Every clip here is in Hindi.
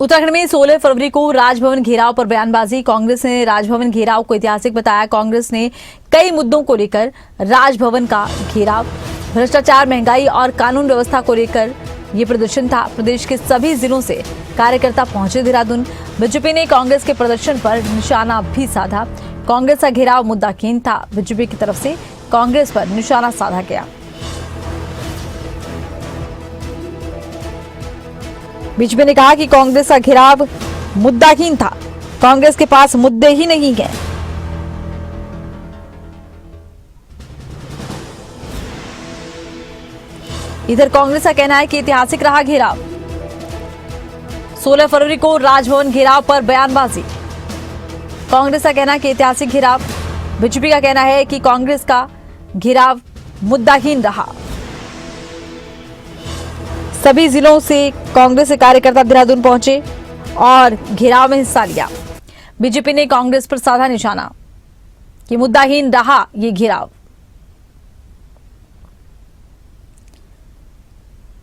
उत्तराखंड में 16 फरवरी को राजभवन घेराव पर बयानबाजी। कांग्रेस ने राजभवन घेराव को ऐतिहासिक बताया। कांग्रेस ने कई मुद्दों को लेकर राजभवन का घेराव, भ्रष्टाचार, महंगाई और कानून व्यवस्था को लेकर ये प्रदर्शन था। प्रदेश के सभी जिलों से कार्यकर्ता पहुंचे देहरादून। बीजेपी ने कांग्रेस के प्रदर्शन पर निशाना भी साधा। कांग्रेस का घेराव मुद्दाहीन था। बीजेपी की तरफ से कांग्रेस पर निशाना साधा गया। बीजेपी ने कहा कि कांग्रेस का घेराव मुद्दाहीन था, कांग्रेस के पास मुद्दे ही नहीं है। इधर कांग्रेस का कहना है कि ऐतिहासिक रहा घेराव। 16 फरवरी को राजभवन घेराव पर बयानबाजी। कांग्रेस का कहना है कि ऐतिहासिक घेराव। बीजेपी का कहना है कि कांग्रेस का घेराव मुद्दाहीन रहा। सभी जिलों से कांग्रेस के कार्यकर्ता देहरादून पहुंचे और घेराव में हिस्सा लिया। बीजेपी ने कांग्रेस पर साधा निशाना कि मुद्दाहीन रहा ये घेराव।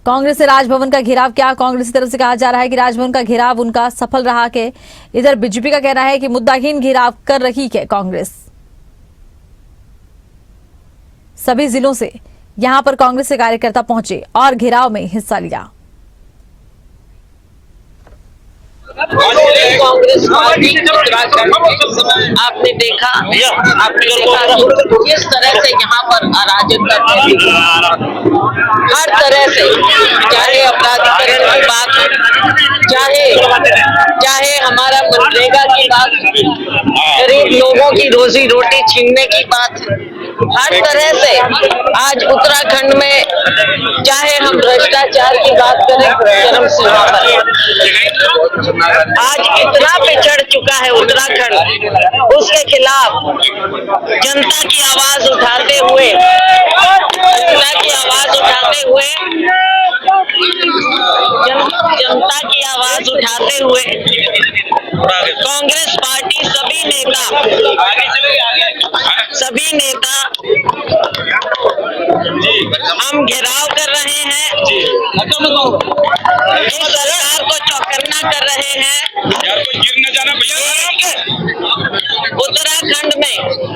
कांग्रेस से राजभवन का घेराव क्या? कांग्रेस की तरफ से कहा जा रहा है कि राजभवन का घेराव उनका सफल रहा है। इधर बीजेपी का कहना है कि मुद्दाहीन घेराव कर रही है कांग्रेस। सभी जिलों से यहां पर कांग्रेस के कार्यकर्ता पहुंचे और घेराव में हिस्सा लिया। कांग्रेस पार्टी आपने देखा किस तरह से यहाँ पर अराजक कर रही है। हर तरह से, चाहे अपराधीकरण की बात हो, चाहे हमारा मनरेगा की बात, गरीब लोगों की रोजी रोटी छीनने की बात, हर तरह से आज उत्तराखंड में, चाहे हम भ्रष्टाचार की बात करें, चरम सीमा पर आज इतना पिछड़ चुका है उत्तराखंड। उसके खिलाफ जनता की आवाज उठाते हुए कांग्रेस पार्टी सभी नेता हम घेराव कर रहे हैं, इस सरकार को चौकन्ना कर रहे हैं। उत्तराखंड में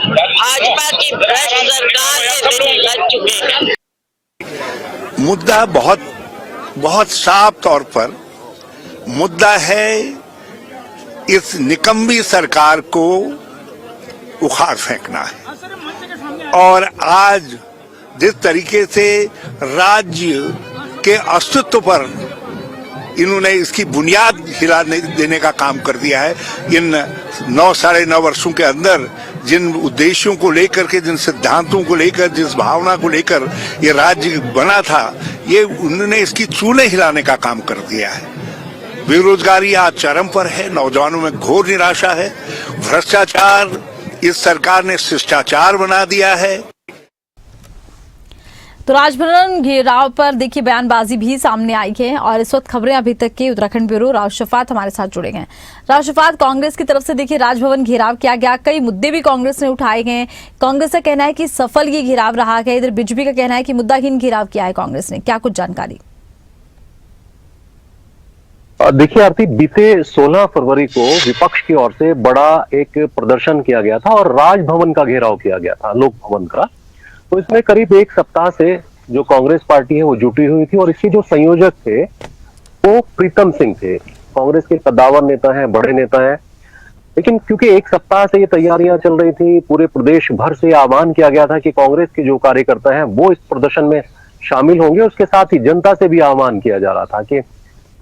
भाजपा की भ्रष्ट सरकार से दिन लग चुके हैं। मुद्दा बहुत साफ तौर पर मुद्दा है इस निकम्मी सरकार को उखाड़ फेंकना है। और आज जिस तरीके से राज्य के अस्तित्व पर इन्होंने इसकी बुनियाद हिला देने का काम कर दिया है, इन 9-9.5 वर्षों के अंदर जिन उद्देश्यों को लेकर के, जिन सिद्धांतों को लेकर, जिस भावना को लेकर ये राज्य बना था, ये उन्होंने इसकी चूल्हे हिलाने का काम कर दिया है। बेरोजगारी आज चरम पर है, नौजवानों में घोर निराशा है, भ्रष्टाचार इस सरकार ने शिष्टाचार बना दिया है। तो राजभवन घेराव पर देखिए बयानबाजी भी सामने आई है और इस वक्त खबरें अभी तक के उत्तराखंड ब्यूरो राव शफात हमारे साथ जुड़े गए हैं। राव शफात, कांग्रेस की तरफ से देखिए राजभवन घेराव किया गया, कई मुद्दे भी कांग्रेस ने उठाए गए। कांग्रेस का कहना है कि सफल ये घेराव रहा है। इधर बीजेपी का कहना है कि मुद्दाहीन घेराव किया है कांग्रेस ने। क्या कुछ जानकारी? देखिए आरती, बीते 16 फरवरी को विपक्ष की ओर से बड़ा एक प्रदर्शन किया गया था और राजभवन का घेराव किया गया था, लोक भवन का। तो इसमें करीब एक सप्ताह से जो कांग्रेस पार्टी है वो जुटी हुई थी और इसके जो संयोजक थे वो प्रीतम सिंह थे। कांग्रेस के कद्दावर नेता हैं, बड़े नेता हैं। लेकिन क्योंकि एक सप्ताह से ये तैयारियां चल रही थी, पूरे प्रदेश भर से आह्वान किया गया था कि कांग्रेस के जो कार्यकर्ता हैं वो इस प्रदर्शन में शामिल होंगे। उसके साथ ही जनता से भी आह्वान किया जा रहा था कि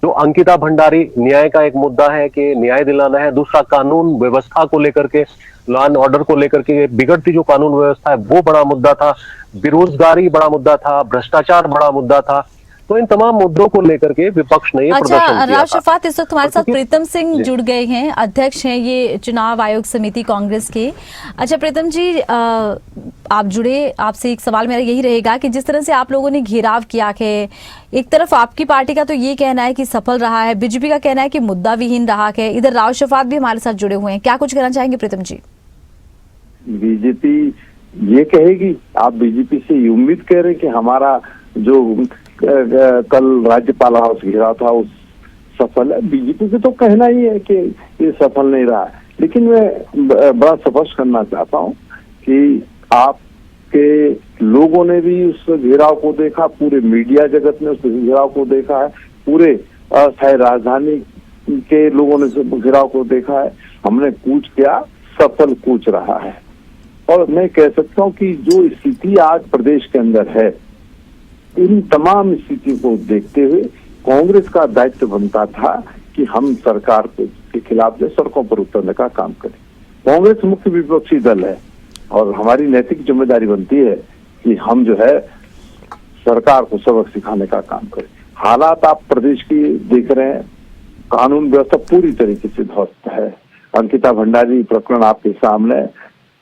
जो अंकिता भंडारी, न्याय का एक मुद्दा है कि न्याय दिलाना है। दूसरा, कानून व्यवस्था को लेकर के, लॉ एंड ऑर्डर को लेकर के बिगड़ती जो कानून व्यवस्था है वो बड़ा मुद्दा था। बेरोजगारी बड़ा मुद्दा था, भ्रष्टाचार बड़ा मुद्दा था। तो इन तमाम मुद्दों को लेकर के विपक्ष ने प्रदर्शन किया। राव शफात, इस वक्त हमारे साथ प्रीतम सिंह जुड़ गए हैं, अध्यक्ष हैं ये चुनाव आयोग समिति कांग्रेस के। अच्छा प्रीतम जी, आप जुड़े, आपसे एक सवाल मेरा यही रहेगा कि जिस तरह से आप लोगों ने घेराव किया है, एक तरफ आपकी पार्टी का तो ये कहना है कि सफल रहा है, बीजेपी का कहना है कि मुद्दा विहीन रहा है, इधर राव शफात भी हमारे साथ जुड़े हुए हैं। क्या कुछ कहना चाहेंगे प्रीतम जी? बीजेपी ये कहेगी, आप बीजेपी से ये उम्मीद कर रहे हैं कि हमारा जो कल राज्यपाल हाउस घेराव था उस सफल है। बीजेपी का तो कहना ही है कि ये सफल नहीं रहा है, लेकिन मैं बड़ा स्पष्ट करना चाहता हूँ कि आपके लोगों ने भी उस घेराव को देखा, पूरे मीडिया जगत ने उस घेराव को देखा है, पूरे अस्थायी राजधानी के लोगों ने उस घेराव को देखा है। हमने कूच किया, सफल कूच रहा है। और मैं कह सकता हूँ कि जो स्थिति आज प्रदेश के अंदर है, इन तमाम स्थिति को देखते हुए कांग्रेस का दायित्व बनता था कि हम सरकार के खिलाफ जो सड़कों पर उतरने का काम करें। कांग्रेस मुख्य विपक्षी दल है और हमारी नैतिक जिम्मेदारी बनती है कि हम जो है सरकार को सबक सिखाने का काम करें। हालात आप प्रदेश की देख रहे हैं, कानून व्यवस्था पूरी तरीके से ध्वस्त है। अंकिता भंडारी प्रकरण आपके सामने है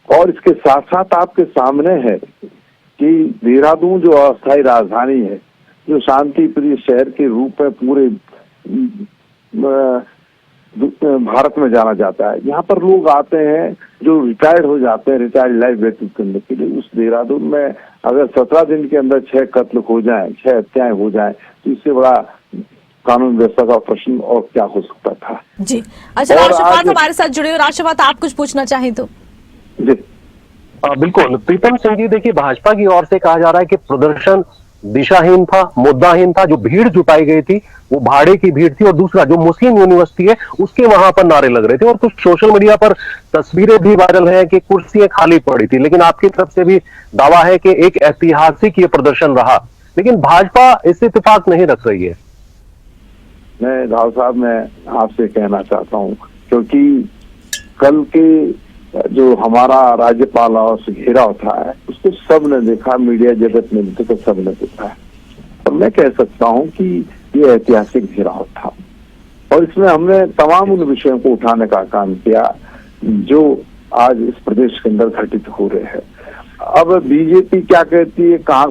और इसके साथ साथ आपके सामने है कि देहरादून जो अस्थायी राजधानी है, जो शांति प्रिय शहर के रूप में पूरे भारत में जाना जाता है, यहाँ पर लोग आते हैं जो रिटायर्ड हो जाते हैं, रिटायर्ड लाइफ व्यतीत करने के लिए। उस देहरादून में अगर 17 दिन के अंदर 6 कत्ल हो जाएं, 6 हत्याएं हो जाएं, तो इससे बड़ा कानून व्यवस्था का प्रश्न और क्या हो सकता था। जी अच्छा, राष्ट्रपाल हमारे साथ जुड़े हो। राष्ट्रपाल, आप कुछ पूछना चाहें तो? जी बिल्कुल प्रीतम सिंह जी, देखिए भाजपा की ओर से कहा जा रहा है कि प्रदर्शन दिशाहीन था, मुद्दाहीन था। जो भीड़ जुटाई गई थी वो भाड़े की भीड़ थी, और दूसरा जो मुस्लिम यूनिवर्सिटी है उसके वहां पर नारे लग रहे थे, और कुछ सोशल मीडिया पर तस्वीरें भी वायरल हैं कि कुर्सियां खाली पड़ी थी। लेकिन आपकी तरफ से भी दावा है कि एक ऐतिहासिक ये प्रदर्शन रहा, लेकिन भाजपा इससे इत्तेफाक नहीं रख रही है। मैं राव साहब, मैं आपसे कहना चाहता हूँ, क्योंकि कल के जो हमारा राज्यपाल से घेराव था उसको सबने देखा, मीडिया जगत ने भी तो सबने देखा है, और मैं कह सकता हूँ कि ये ऐतिहासिक घेराव था और इसमें हमने तमाम उन विषयों को उठाने का काम किया जो आज इस प्रदेश के अंदर घटित हो रहे हैं। अब बीजेपी क्या कहती है, कहाँ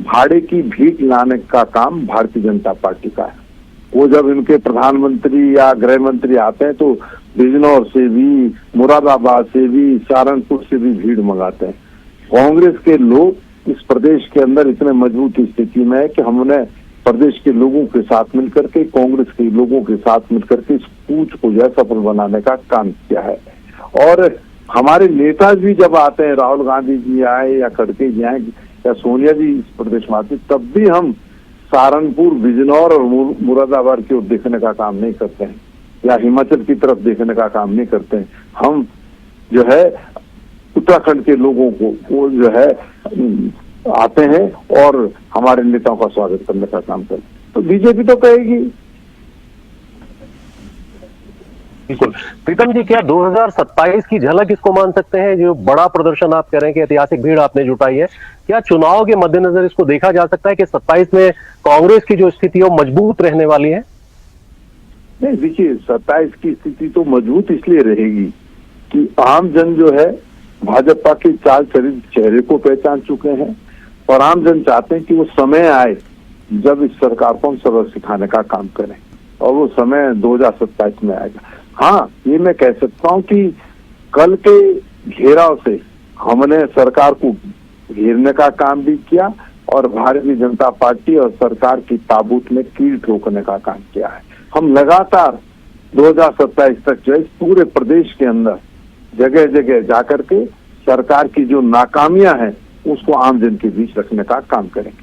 भाड़े की भीख लाने का काम भारतीय जनता पार्टी का है। वो जब इनके प्रधानमंत्री या गृह मंत्री आते हैं तो बिजनौर से भी, मुरादाबाद से भी, सहारनपुर से भी भीड़ मंगाते हैं। कांग्रेस के लोग इस प्रदेश के अंदर इतने मजबूत स्थिति में है कि हमने प्रदेश के लोगों के साथ मिलकर के, कांग्रेस के लोगों के साथ मिलकर के इस कूच को जो सफल बनाने का काम किया है। और हमारे नेता भी जब आते हैं, राहुल गांधी जी आए या खड़गे जी आए या सोनिया जी इस प्रदेश में आते, तब भी हम सहारनपुर, बिजनौर और मुरादाबाद की ओर देखने का काम नहीं करते हैं या हिमाचल की तरफ देखने का काम नहीं करते हैं। हम जो है उत्तराखंड के लोगों को वो जो है आते हैं और हमारे नेताओं का स्वागत करने का काम करते हैं। तो बीजेपी तो कहेगी। बिल्कुल प्रीतम जी, क्या 2027 की झलक इसको मान सकते हैं? जो बड़ा प्रदर्शन आप कह रहे हैं कि ऐतिहासिक भीड़ आपने जुटाई है, क्या चुनाव के मद्देनजर इसको देखा जा सकता है कि 27 में कांग्रेस की जो स्थिति है वो मजबूत रहने वाली है? नहीं, देखिए 27 की स्थिति तो मजबूत इसलिए रहेगी कि आम जन जो है भाजपा के चाल चरित चेहरे को पहचान चुके हैं और आम जन चाहते हैं कि वो समय आए जब इस सरकार को हम सबक सिखाने का काम करें, और वो समय 2027 में आएगा। हाँ, ये मैं कह सकता हूँ कि कल के घेराव से हमने सरकार को घेरने का काम भी किया और भारतीय जनता पार्टी और सरकार की ताबूत में कील ठोकने का काम किया है। हम लगातार 2027 तक जो है पूरे प्रदेश के अंदर जगह जगह जाकर के सरकार की जो नाकामियां हैं उसको आम जन के बीच रखने का काम करेंगे।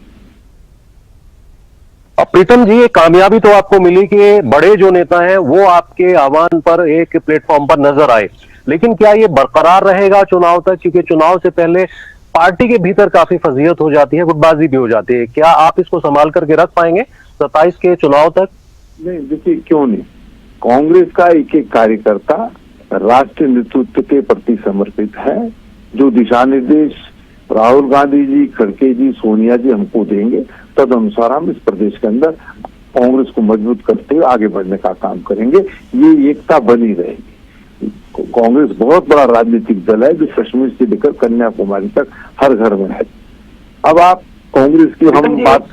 अब प्रीतम जी, ये कामयाबी तो आपको मिली कि बड़े जो नेता हैं वो आपके आह्वान पर एक प्लेटफॉर्म पर नजर आए, लेकिन क्या ये बरकरार रहेगा चुनाव तक? क्योंकि चुनाव से पहले पार्टी के भीतर काफी फजीयत हो जाती है, गुटबाजी भी हो जाती है। क्या आप इसको संभाल करके रख पाएंगे 27 के चुनाव तक? नहीं, देखिए क्यों नहीं, कांग्रेस का एक एक कार्यकर्ता राष्ट्रीय नेतृत्व के प्रति समर्पित है। जो दिशा निर्देश राहुल गांधी जी, खड़गे जी, सोनिया जी हमको देंगे, तद अनुसार हम इस प्रदेश के अंदर कांग्रेस को मजबूत करते हुए आगे बढ़ने का काम करेंगे। ये एकता बनी रहेगी। कांग्रेस बहुत बड़ा राजनीतिक दल है जो कश्मीर से लेकर कन्याकुमारी तक हर घर में है। अब आप कांग्रेस की हम बात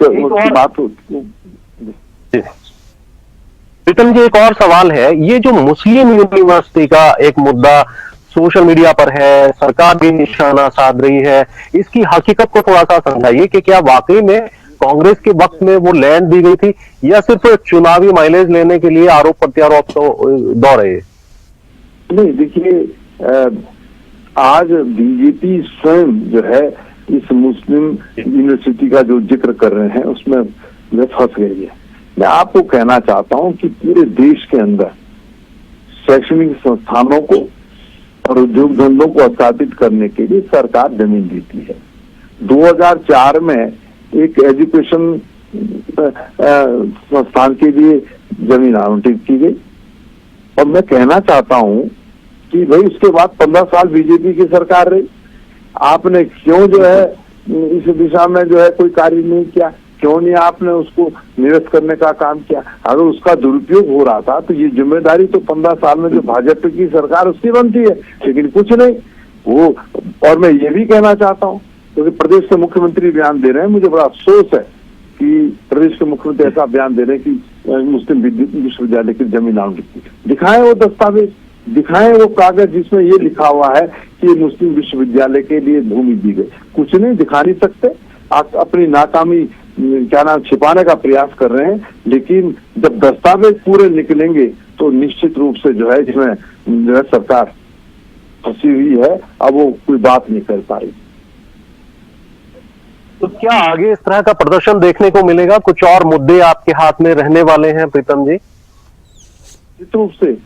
प्रीतम जी, एक और सवाल है, ये जो मुस्लिम यूनिवर्सिटी का एक मुद्दा सोशल मीडिया पर है, सरकार भी निशाना साध रही है, इसकी हकीकत को थोड़ा सा समझाइए कि क्या वाकई में कांग्रेस के वक्त में वो लैंड दी गई थी या सिर्फ चुनावी माइलेज लेने के लिए आरोप प्रत्यारोप तो दौर है? नहीं, देखिए, आज बीजेपी स्वयं जो है इस मुस्लिम यूनिवर्सिटी का जो जिक्र कर रहे हैं उसमें वे फंस गई है। मैं आपको कहना चाहता हूं कि पूरे देश के अंदर शैक्षणिक संस्थानों को और उद्योग धंधों को स्थापित करने के लिए सरकार जमीन देती है। 2004 में एक एजुकेशन संस्थान के लिए जमीन आवंटित की गई और मैं कहना चाहता हूं कि भाई उसके बाद 15 साल बीजेपी की सरकार रही, आपने क्यों जो है इस दिशा में जो है कोई कार्य नहीं किया? क्यों नहीं आपने उसको निरस्त करने का काम किया? अगर उसका दुरुपयोग हो रहा था तो ये जिम्मेदारी तो 15 साल में जो भाजपा की सरकार उसकी बनती है, लेकिन कुछ नहीं वो। और मैं ये भी कहना चाहता हूँ क्योंकि प्रदेश के मुख्यमंत्री बयान दे रहे हैं, मुझे बड़ा अफसोस है कि प्रदेश के मुख्यमंत्री ऐसा बयान दे रहे हैं कि मुस्लिम विश्वविद्यालय की जमीन आवंटित। दिखाएं वो दस्तावेज, दिखाएं वो कागज जिसमें ये लिखा हुआ है कि मुस्लिम विश्वविद्यालय के लिए भूमि दी गई। कुछ नहीं, दिखा नहीं सकते। आप अपनी नाकामी क्या नाम छिपाने का प्रयास कर रहे हैं, लेकिन जब दस्तावेज पूरे निकलेंगे तो निश्चित रूप से जो है इसमें जो है सरकार फंसी हुई है, अब वो कोई बात नहीं कर पा रही। तो क्या आगे इस तरह का प्रदर्शन देखने को मिलेगा? कुछ और मुद्दे आपके हाथ में रहने वाले हैं प्रीतम जी? निश्चित रूप से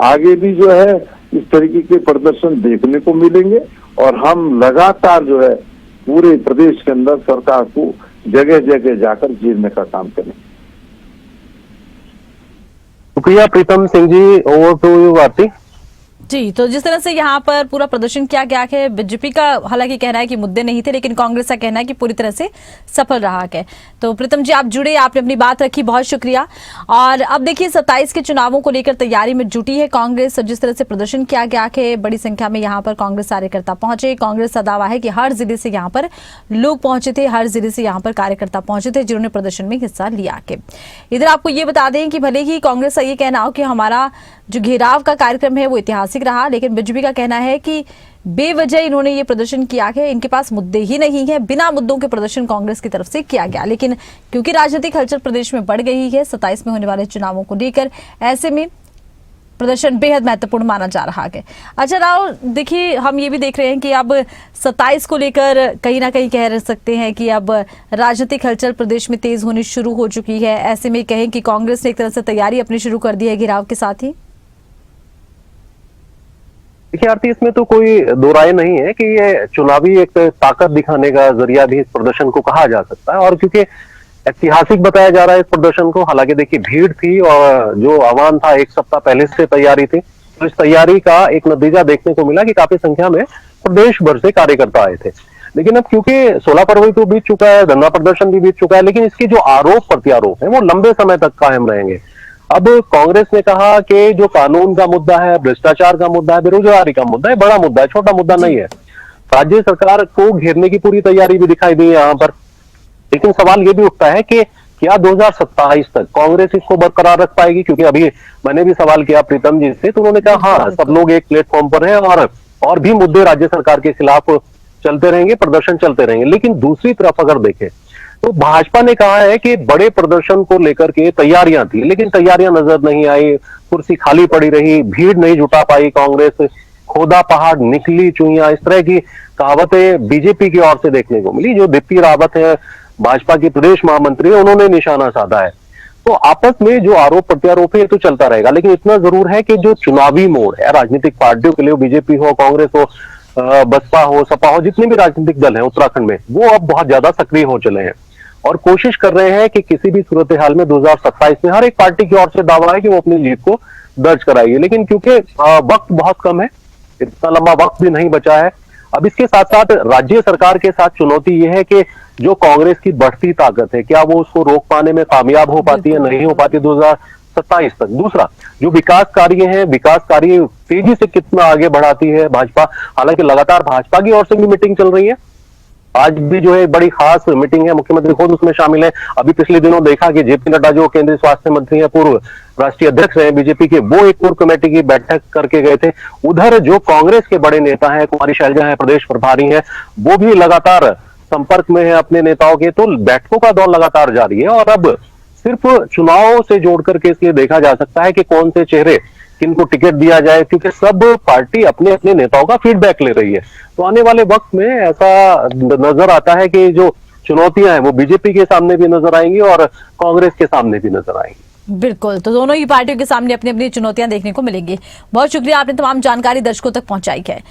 आगे भी जो है इस तरीके के प्रदर्शन देखने को मिलेंगे और हम लगातार जो है पूरे प्रदेश के अंदर सरकार को जगह जगह जाकर घेरने का काम करें। शुक्रिया Pritam Singh ji. Over to you आरती जी। तो जिस तरह से यहाँ पर पूरा प्रदर्शन किया गया है, बीजेपी का हालांकि कहना है कि मुद्दे नहीं थे, लेकिन कांग्रेस का कहना है कि पूरी तरह से सफल रहा है। तो प्रीतम जी आप जुड़े, आपने अपनी बात रखी, बहुत शुक्रिया। और अब देखिए 27 के चुनावों को लेकर तैयारी में जुटी है कांग्रेस। जिस तरह से प्रदर्शन किया गया है, बड़ी संख्या में यहाँ पर कांग्रेस कार्यकर्ता पहुंचे। कांग्रेस का दावा है कि हर जिले से यहाँ पर लोग पहुंचे थे, हर जिले से यहाँ पर कार्यकर्ता पहुंचे थे जिन्होंने प्रदर्शन में हिस्सा लिया। इधर आपको ये बता दें कि भले ही कांग्रेस का ये कहना हो कि हमारा जो घेराव का कार्यक्रम है वो ऐतिहासिक रहा, लेकिन बीजेपी का कहना है कि बेवजह इन्होंने ये प्रदर्शन किया है, इनके पास मुद्दे ही नहीं है, बिना मुद्दों के प्रदर्शन कांग्रेस की तरफ से किया गया। लेकिन क्योंकि राजनीतिक हलचल प्रदेश में बढ़ गई है 27 में होने वाले चुनावों को लेकर, ऐसे में प्रदर्शन बेहद महत्वपूर्ण माना जा रहा है। अच्छा राहुल, देखिए हम ये भी देख रहे हैं कि अब 27 को लेकर कहीं ना कहीं कह सकते हैं कि अब राजनीतिक हलचल प्रदेश में तेज होनी शुरू हो चुकी है। ऐसे में कहें कि कांग्रेस ने एक तरह से तैयारी अपनी शुरू कर दी है घेराव के साथ ही। देखिए आरती, इसमें तो कोई दो राय नहीं है कि ये चुनावी एक ताकत दिखाने का जरिया भी इस प्रदर्शन को कहा जा सकता है। और क्योंकि ऐतिहासिक बताया जा रहा है इस प्रदर्शन को, हालांकि देखिए भीड़ थी और जो आह्वान था एक सप्ताह पहले से तैयारी थी, तो इस तैयारी का एक नतीजा देखने को मिला कि काफी संख्या में प्रदेश भर से कार्यकर्ता आए थे। लेकिन अब क्योंकि 16 फरवरी तो बीत चुका है, धरना प्रदर्शन भी बीत चुका है, लेकिन इसके जो आरोप प्रत्यारोप है वो लंबे समय तक कायम रहेंगे। अब कांग्रेस ने कहा कि जो कानून का मुद्दा है, भ्रष्टाचार का मुद्दा है, बेरोजगारी का मुद्दा है, बड़ा मुद्दा है, छोटा मुद्दा नहीं है। राज्य सरकार को घेरने की पूरी तैयारी भी दिखाई दी है यहाँ पर। लेकिन सवाल ये भी उठता है कि क्या 2027 तक कांग्रेस इसको बरकरार रख पाएगी? क्योंकि अभी मैंने भी सवाल किया प्रीतम जी से, तो उन्होंने कहा हाँ, सब लोग एक प्लेटफॉर्म पर हैं और भी मुद्दे राज्य सरकार के खिलाफ चलते रहेंगे, प्रदर्शन चलते रहेंगे। लेकिन दूसरी तरफ अगर देखें तो भाजपा ने कहा है कि बड़े प्रदर्शन को लेकर के तैयारियां थी, लेकिन तैयारियां नजर नहीं आई, कुर्सी खाली पड़ी रही, भीड़ नहीं जुटा पाई कांग्रेस, खोदा पहाड़ निकली चुईयां, इस तरह की कहावतें बीजेपी की ओर से देखने को मिली। जो दीप्ति रावत है भाजपा की प्रदेश महामंत्री, उन्होंने निशाना साधा है। तो आपस में जो आरोप प्रत्यारोप है तो चलता रहेगा, लेकिन इतना जरूर है कि जो चुनावी मोड़ है राजनीतिक पार्टियों के लिए, बीजेपी हो, कांग्रेस हो, बसपा हो, सपा हो, जितने भी राजनीतिक दल हैं उत्तराखंड में, वो अब बहुत ज्यादा सक्रिय हो चले हैं और कोशिश कर रहे हैं कि किसी भी सूरत हाल में 2027 में हर एक पार्टी की ओर से दावा है कि वो अपनी जीत को दर्ज कराएगी। लेकिन क्योंकि वक्त बहुत कम है, इतना लंबा वक्त भी नहीं बचा है। अब इसके साथ साथ राज्य सरकार के साथ चुनौती यह है कि जो कांग्रेस की बढ़ती ताकत है, क्या वो उसको रोक पाने में कामयाब हो पाती है, नहीं हो पाती 2027 तक। दूसरा, जो विकास कार्य है, विकास कार्य तेजी से कितना आगे बढ़ाती है भाजपा। हालांकि लगातार भाजपा की ओर से भी मीटिंग चल रही है, आज भी जो है बड़ी खास मीटिंग है, मुख्यमंत्री खुद उसमें शामिल है। अभी पिछले दिनों देखा कि जेपी नड्डा जो केंद्रीय स्वास्थ्य मंत्री है, पूर्व राष्ट्रीय अध्यक्ष हैं बीजेपी के, वो एक कोर कमेटी की बैठक करके गए थे। उधर जो कांग्रेस के बड़े नेता हैं, कुमारी शैलजा है, प्रदेश प्रभारी हैं, वो भी लगातार संपर्क में है अपने नेताओं के, तो बैठकों का दौर लगातार जारी है। और अब सिर्फ चुनाव से जोड़ करके इसलिए देखा जा सकता है कि कौन से चेहरे किनको टिकट दिया जाए, क्योंकि सब पार्टी अपने अपने नेताओं का फीडबैक ले रही है। तो आने वाले वक्त में ऐसा नजर आता है कि जो चुनौतियां हैं वो बीजेपी के सामने भी नजर आएंगी और कांग्रेस के सामने भी नजर आएंगी। बिल्कुल, तो दोनों ही पार्टियों के सामने अपनी अपनी चुनौतियां देखने को मिलेंगी। बहुत शुक्रिया, आपने तमाम जानकारी दर्शकों तक पहुंचाई है।